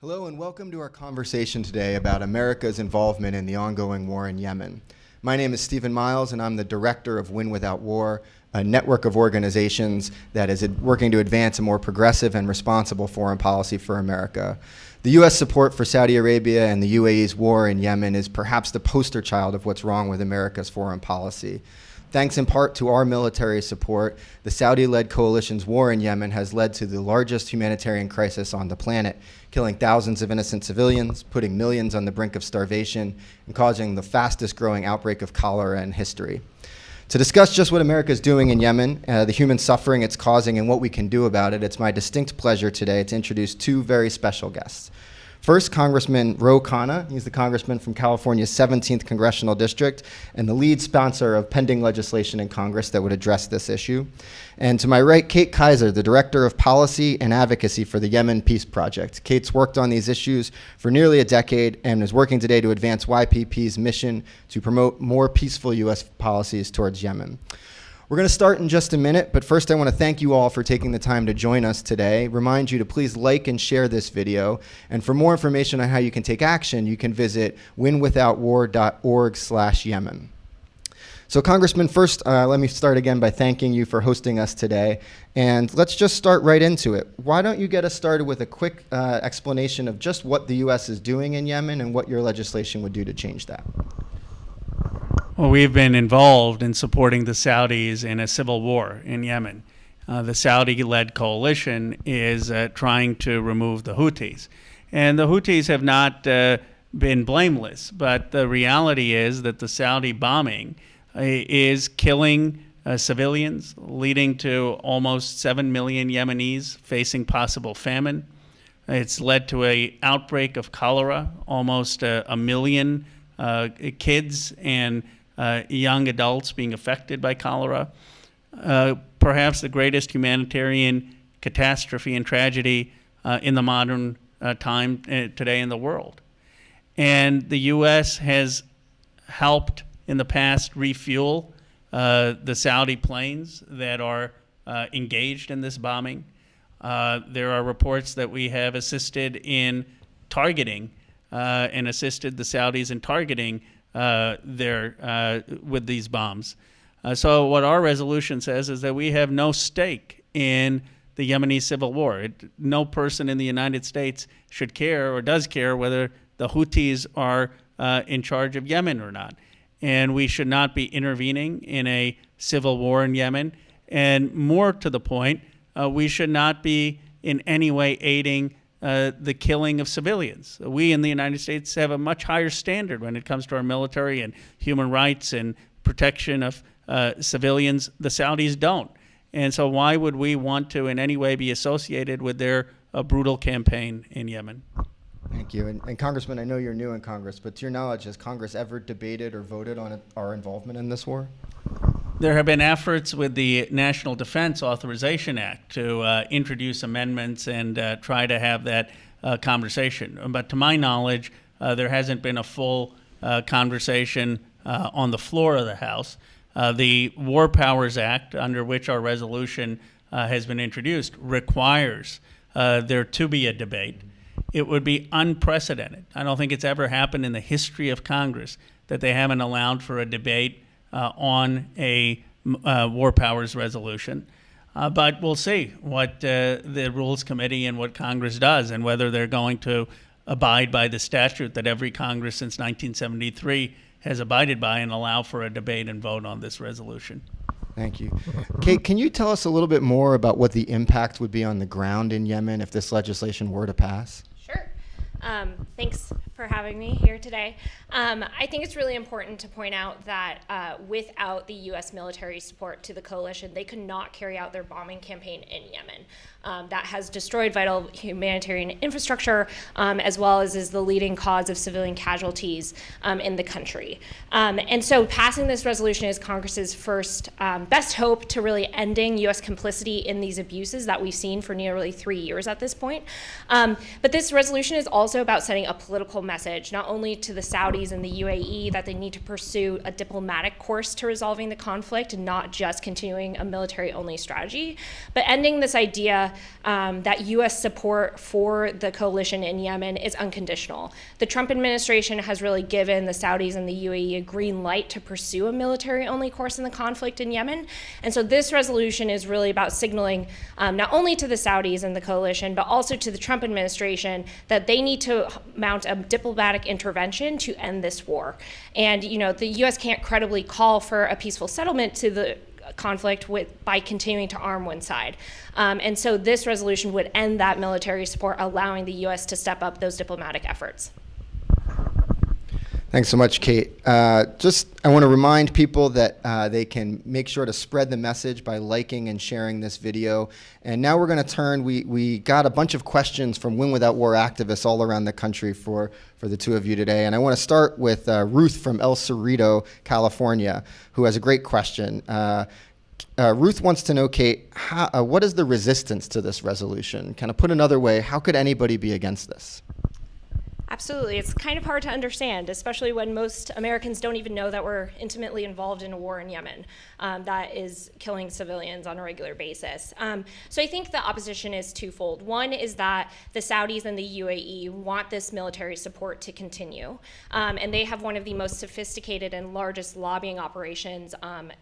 Hello and welcome to our conversation today about America's involvement in the ongoing war in Yemen. My name is Stephen Miles and I'm the director of Win Without War, a network of organizations that is working to advance a more progressive and responsible foreign policy for America. The U.S. support for Saudi Arabia and the UAE's war in Yemen is perhaps the poster child of what's wrong with America's foreign policy. Thanks in part to our military support, the Saudi-led coalition's war in Yemen has led to the largest humanitarian crisis on the planet, killing thousands of innocent civilians, putting millions on the brink of starvation, and causing the fastest growing outbreak of cholera in history. To discuss just what America is doing in Yemen, the human suffering it's causing and what we can do about it, it's my distinct pleasure today to introduce two very special guests. First, Congressman Khanna. He's the congressman from California's 17th Congressional District and the lead sponsor of pending legislation in Congress that would address this issue. And to my right, Kate Kizer, the Director of Policy and Advocacy for the Yemen Peace Project. Kate's worked on these issues for nearly a decade and is working today to advance YPP's mission to promote more peaceful U.S. policies towards Yemen. We're going to start in just a minute, but first I want to thank you all for taking the time to join us today. Remind you to please like and share this video. And for more information on how you can take action, you can visit winwithoutwar.org/Yemen. So Congressman, first, let me start again by thanking you for hosting us today. And let's just start right into it. Why don't you get us started with a quick explanation of just what the U.S. is doing in Yemen and what your legislation would do to change that? Well, we've been involved in supporting the Saudis in a civil war in Yemen. The Saudi-led coalition is trying to remove the Houthis. And the Houthis have not been blameless, but the reality is that the Saudi bombing is killing civilians, leading to almost 7 million Yemenis facing possible famine. It's led to an outbreak of cholera, almost a million kids and young adults being affected by cholera. Perhaps the greatest humanitarian catastrophe and tragedy in the modern time today in the world. And the U.S. has helped in the past refuel the Saudi planes that are engaged in this bombing. There are reports that we have assisted in targeting and assisted the Saudis in targeting with these bombs. So what our resolution says is that we have no stake in the Yemeni civil war. No person in the United States should care or does care whether the Houthis are in charge of Yemen or not. And we should not be intervening in a civil war in Yemen. And more to the point, we should not be in any way aiding the killing of civilians. We in the United States have a much higher standard when it comes to our military and human rights and protection of civilians. The Saudis don't. And so why would we want to in any way be associated with their brutal campaign in Yemen? Thank you. And Congressman, I know you're new in Congress, but to your knowledge, has Congress ever debated or voted on our involvement in this war? There have been efforts with the National Defense Authorization Act to introduce amendments and try to have that conversation. But to my knowledge, there hasn't been a full conversation on the floor of the House. The War Powers Act, under which our resolution has been introduced, requires there to be a debate. It would be unprecedented. I don't think it's ever happened in the history of Congress that they haven't allowed for a debate on a War Powers resolution. But we'll see what the Rules Committee and what Congress does and whether they're going to abide by the statute that every Congress since 1973 has abided by and allow for a debate and vote on this resolution. Thank you. Kate, can you tell us a little bit more about what the impact would be on the ground in Yemen if this legislation were to pass? Sure. Thanks for having me here today. I think it's really important to point out that without the U.S. military support to the coalition, they could not carry out their bombing campaign in Yemen. That has destroyed vital humanitarian infrastructure, as well as is the leading cause of civilian casualties in the country. And so passing this resolution is Congress's first best hope to really ending U.S. complicity in these abuses that we've seen for nearly 3 years at this point. But this resolution is also about setting a political message, not only to the Saudis and the UAE that they need to pursue a diplomatic course to resolving the conflict and not just continuing a military-only strategy, but ending this idea that U.S. support for the coalition in Yemen is unconditional. The Trump administration has really given the Saudis and the UAE a green light to pursue a military-only course in the conflict in Yemen. And so this resolution is really about signaling not only to the Saudis and the coalition, but also to the Trump administration that they need to mount a diplomatic intervention to end this war. And the U.S. can't credibly call for a peaceful settlement to the conflict by continuing to arm one side. And so this resolution would end that military support, allowing the U.S. to step up those diplomatic efforts. Thanks so much, Kate. I want to remind people that they can make sure to spread the message by liking and sharing this video. And now we're going to turn, we got a bunch of questions from Win Without War activists all around the country for the two of you today. And I want to start with Ruth from El Cerrito, California, who has a great question. Ruth wants to know, Kate, what is the resistance to this resolution? Kind of put another way, how could anybody be against this? Absolutely. It's kind of hard to understand, especially when most Americans don't even know that we're intimately involved in a war in Yemen that is killing civilians on a regular basis. So I think the opposition is twofold. One is that the Saudis and the UAE want this military support to continue, and they have one of the most sophisticated and largest lobbying operations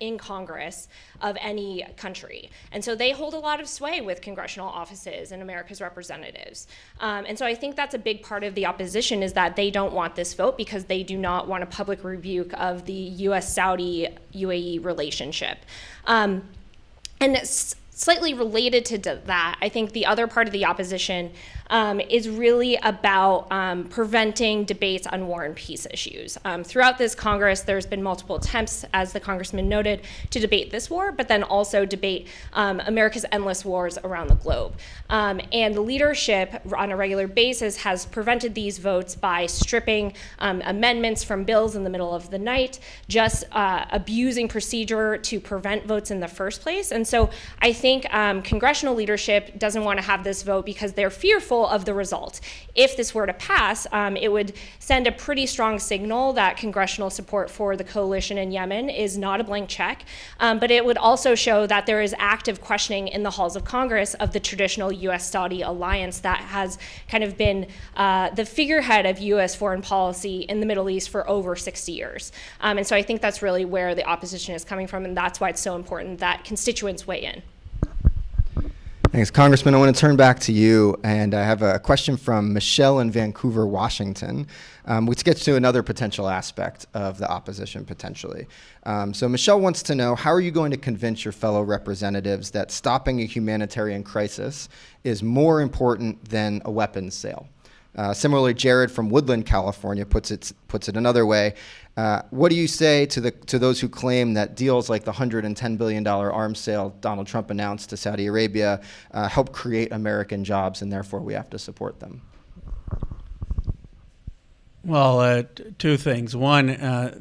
in Congress of any country. And so they hold a lot of sway with congressional offices and America's representatives. And so I think that's a big part of the opposition, is that they don't want this vote because they do not want a public rebuke of the U.S.-Saudi-UAE relationship. And it's slightly related to that, I think the other part of the opposition is really about preventing debates on war and peace issues. Throughout this Congress, there's been multiple attempts, as the congressman noted, to debate this war, but then also debate America's endless wars around the globe. And leadership on a regular basis has prevented these votes by stripping amendments from bills in the middle of the night, just abusing procedure to prevent votes in the first place. And so I think congressional leadership doesn't want to have this vote because they're fearful of the result. If this were to pass, it would send a pretty strong signal that congressional support for the coalition in Yemen is not a blank check, but it would also show that there is active questioning in the halls of Congress of the traditional U.S.-Saudi alliance that has kind of been the figurehead of U.S. foreign policy in the Middle East for over 60 years. And so I think that's really where the opposition is coming from, and that's why it's so important that constituents weigh in. Thanks, Congressman. I want to turn back to you, and I have a question from Michelle in Vancouver, Washington, which gets to another potential aspect of the opposition, potentially. So Michelle wants to know, how are you going to convince your fellow representatives that stopping a humanitarian crisis is more important than a weapons sale? Similarly, Jared from Woodland, California puts it another way. What do you say to those who claim that deals like the $110 billion arms sale Donald Trump announced to Saudi Arabia help create American jobs, and therefore we have to support them? Well, two things. One,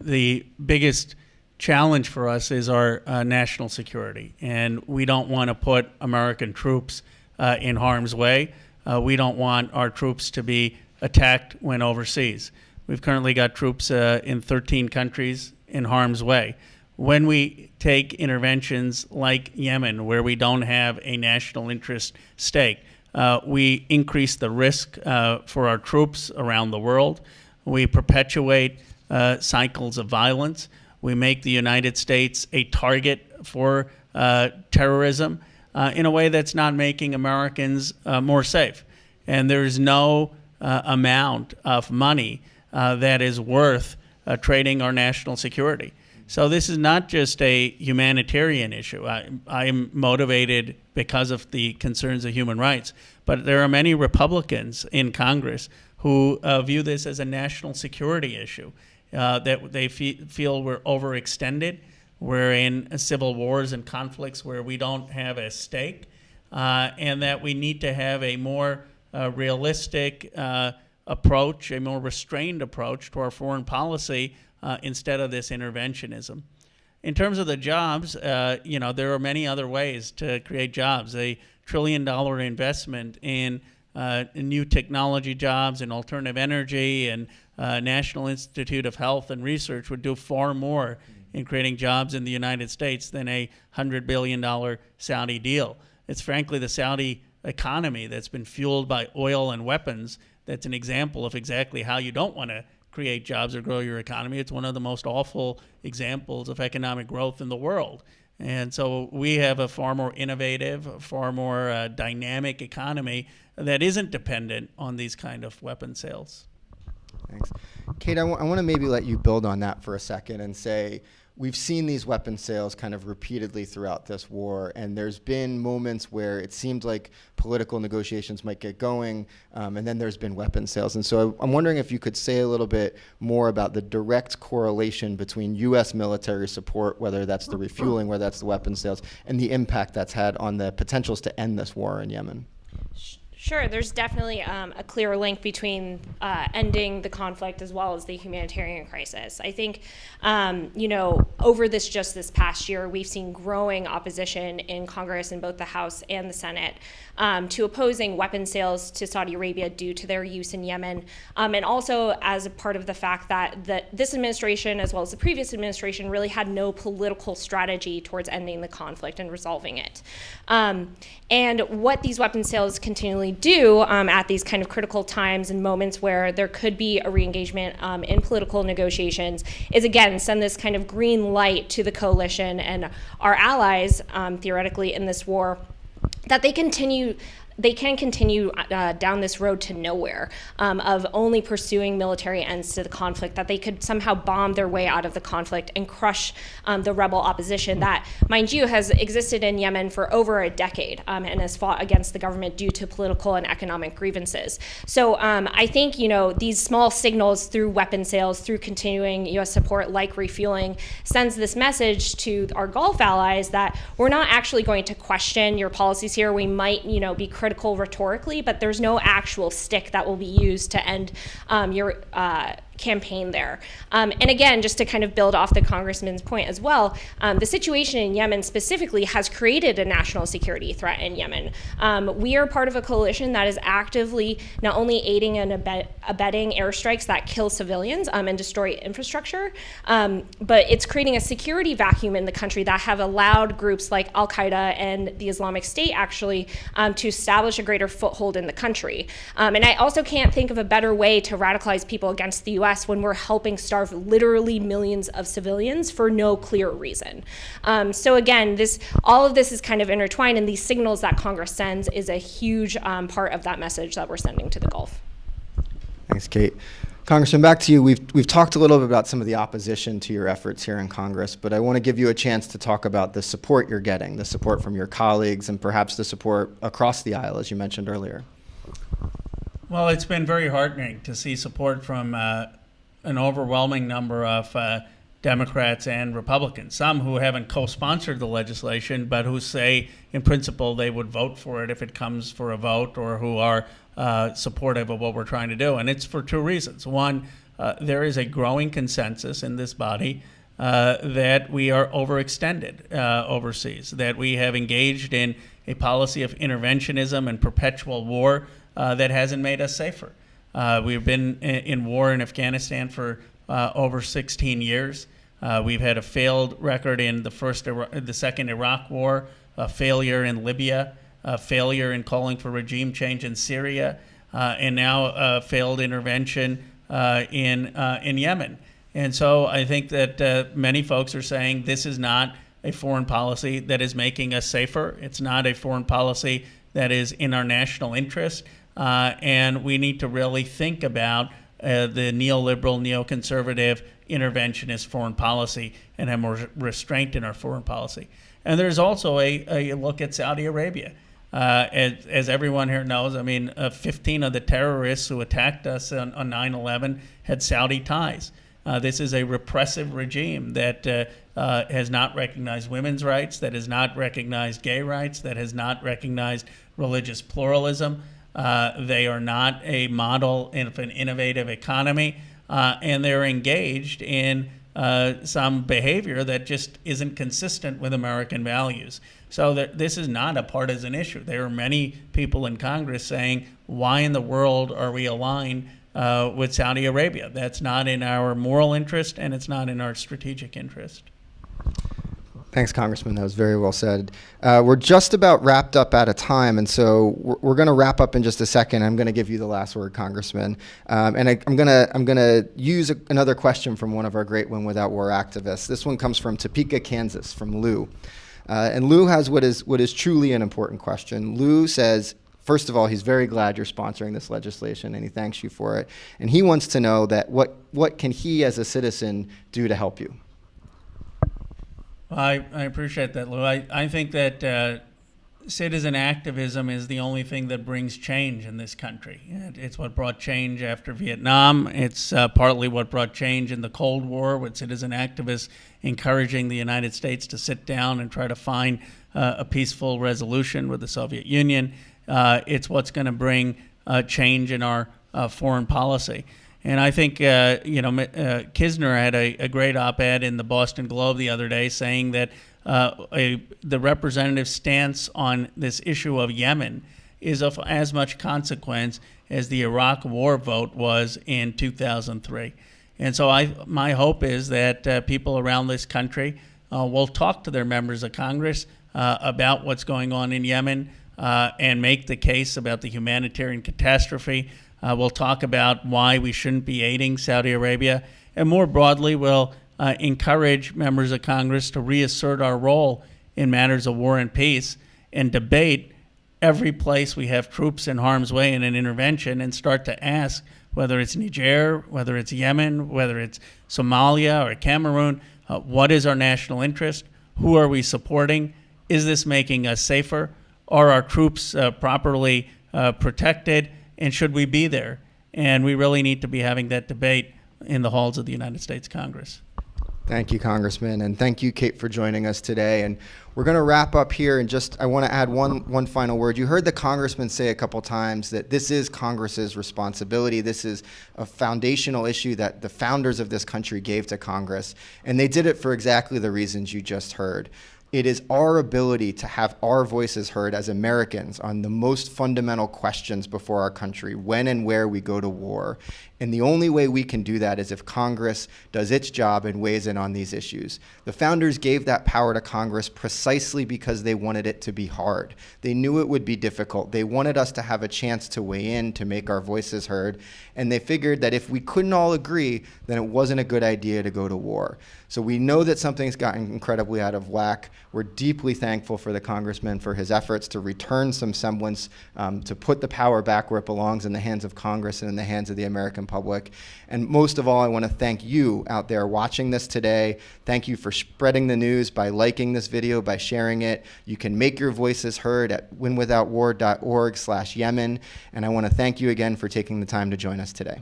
the biggest challenge for us is our national security, and we don't want to put American troops in harm's way. We don't want our troops to be attacked when overseas. We've currently got troops in 13 countries in harm's way. When we take interventions like Yemen, where we don't have a national interest stake, we increase the risk for our troops around the world. We perpetuate cycles of violence. We make the United States a target for terrorism in a way that's not making Americans more safe. And there's no amount of money that is worth trading our national security. So this is not just a humanitarian issue. I am motivated because of the concerns of human rights, but there are many Republicans in Congress who view this as a national security issue, that they feel we're overextended. We're in civil wars and conflicts where we don't have a stake, and that we need to have a more realistic approach, a more restrained approach to our foreign policy instead of this interventionism. In terms of the jobs, there are many other ways to create jobs. A $1 trillion investment in new technology jobs and alternative energy and National Institute of Health and Research would do far more in creating jobs in the United States than a $100 billion Saudi deal. It's frankly the Saudi economy that's been fueled by oil and weapons that's an example of exactly how you don't want to create jobs or grow your economy. It's one of the most awful examples of economic growth in the world. And so we have a far more innovative, far more dynamic economy that isn't dependent on these kind of weapon sales. Thanks. Kate, I want to maybe let you build on that for a second and say, we've seen these weapon sales kind of repeatedly throughout this war, and there's been moments where it seemed like political negotiations might get going, and then there's been weapon sales. And so I'm wondering if you could say a little bit more about the direct correlation between U.S. military support, whether that's the refueling, whether that's the weapon sales, and the impact that's had on the potentials to end this war in Yemen. Sure, there's definitely a clear link between ending the conflict as well as the humanitarian crisis. I think, over this past year, we've seen growing opposition in Congress in both the House and the Senate to opposing weapon sales to Saudi Arabia due to their use in Yemen, and also as a part of the fact that this administration, as well as the previous administration, really had no political strategy towards ending the conflict and resolving it. And what these weapon sales continually do at these kind of critical times and moments where there could be a re-engagement in political negotiations is, again, send this kind of green light to the coalition and our allies, theoretically, in this war, that they can continue down this road to nowhere of only pursuing military ends to the conflict, that they could somehow bomb their way out of the conflict and crush the rebel opposition that, mind you, has existed in Yemen for over a decade and has fought against the government due to political and economic grievances. So I think, these small signals through weapon sales, through continuing U.S. support like refueling, sends this message to our Gulf allies that we're not actually going to question your policies here. We might, be critical rhetorically, but there's no actual stick that will be used to end your campaign there. And again, just to kind of build off the congressman's point as well, the situation in Yemen specifically has created a national security threat in Yemen. We are part of a coalition that is actively not only aiding and abetting airstrikes that kill civilians and destroy infrastructure, but it's creating a security vacuum in the country that have allowed groups like Al-Qaeda and the Islamic State actually to establish a greater foothold in the country. And I also can't think of a better way to radicalize people against the U.S. when we're helping starve literally millions of civilians for no clear reason. So again, all of this is kind of intertwined, and these signals that Congress sends is a huge part of that message that we're sending to the Gulf. Thanks, Kate. Congressman, back to you. We've talked a little bit about some of the opposition to your efforts here in Congress, but I want to give you a chance to talk about the support you're getting, the support from your colleagues, and perhaps the support across the aisle, as you mentioned earlier. Well, it's been very heartening to see support from an overwhelming number of Democrats and Republicans, some who haven't co-sponsored the legislation, but who say, in principle, they would vote for it if it comes for a vote, or who are supportive of what we're trying to do. And it's for two reasons. One, there is a growing consensus in this body that we are overextended overseas, that we have engaged in a policy of interventionism and perpetual war that hasn't made us safer. We've been in war in Afghanistan for over 16 years. We've had a failed record in the second Iraq war, a failure in Libya, a failure in calling for regime change in Syria, and now a failed intervention in Yemen. And so I think that many folks are saying this is not a foreign policy that is making us safer. It's not a foreign policy that is in our national interest. And we need to really think about the neoliberal, neoconservative, interventionist foreign policy and have more restraint in our foreign policy. And there's also a look at Saudi Arabia. As everyone here knows, 15 of the terrorists who attacked us on 9/11 had Saudi ties. This is a repressive regime that has not recognized women's rights, that has not recognized gay rights, that has not recognized religious pluralism. They are not a model of an innovative economy, and they're engaged in some behavior that just isn't consistent with American values. So that this is not a partisan issue. There are many people in Congress saying, why in the world are we aligned with Saudi Arabia? That's not in our moral interest, and it's not in our strategic interest. Thanks, Congressman. That was very well said. We're just about wrapped up out of time, and so we're going to wrap up in just a second. I'm going to give you the last word, Congressman, and I'm going to use another question from one of our great Win Without War activists. This one comes from Topeka, Kansas, from Lou, and Lou has what is truly an important question. Lou says, first of all, he's very glad you're sponsoring this legislation, and he thanks you for it. And he wants to know that what can he, as a citizen, do to help you? I appreciate that, Lou. I think that citizen activism is the only thing that brings change in this country. It's what brought change after Vietnam. It's partly what brought change in the Cold War, with citizen activists encouraging the United States to sit down and try to find a peaceful resolution with the Soviet Union. It's what's going to bring change in our foreign policy. And I think, Kizer had a great op-ed in the Boston Globe the other day saying that the representative's stance on this issue of Yemen is of as much consequence as the Iraq war vote was in 2003. And so my hope is that people around this country will talk to their members of Congress about what's going on in Yemen and make the case about the humanitarian catastrophe. We'll talk about why we shouldn't be aiding Saudi Arabia, and more broadly, we'll encourage members of Congress to reassert our role in matters of war and peace and debate every place we have troops in harm's way in an intervention, and start to ask whether it's Niger, whether it's Yemen, whether it's Somalia or Cameroon, what is our national interest? Who are we supporting? Is this making us safer? Are our troops properly protected? And should we be there? And we really need to be having that debate in the halls of the United States Congress. Thank you, Congressman, and thank you, Kate, for joining us today. And we're going to wrap up here, and I want to add one final word. You heard the Congressman say a couple times that this is Congress's responsibility. This is a foundational issue that the founders of this country gave to Congress, and they did it for exactly the reasons you just heard. It is our ability to have our voices heard as Americans on the most fundamental questions before our country, when and where we go to war. And the only way we can do that is if Congress does its job and weighs in on these issues. The founders gave that power to Congress precisely because they wanted it to be hard. They knew it would be difficult. They wanted us to have a chance to weigh in, to make our voices heard. And they figured that if we couldn't all agree, then it wasn't a good idea to go to war. So we know that something's gotten incredibly out of whack. We're deeply thankful for the Congressman for his efforts to return some semblance, to put the power back where it belongs, in the hands of Congress and in the hands of the American public. And most of all, I want to thank you out there watching this today. Thank you for spreading the news by liking this video, by sharing it. You can make your voices heard at winwithoutwar.org/Yemen. And I want to thank you again for taking the time to join us today.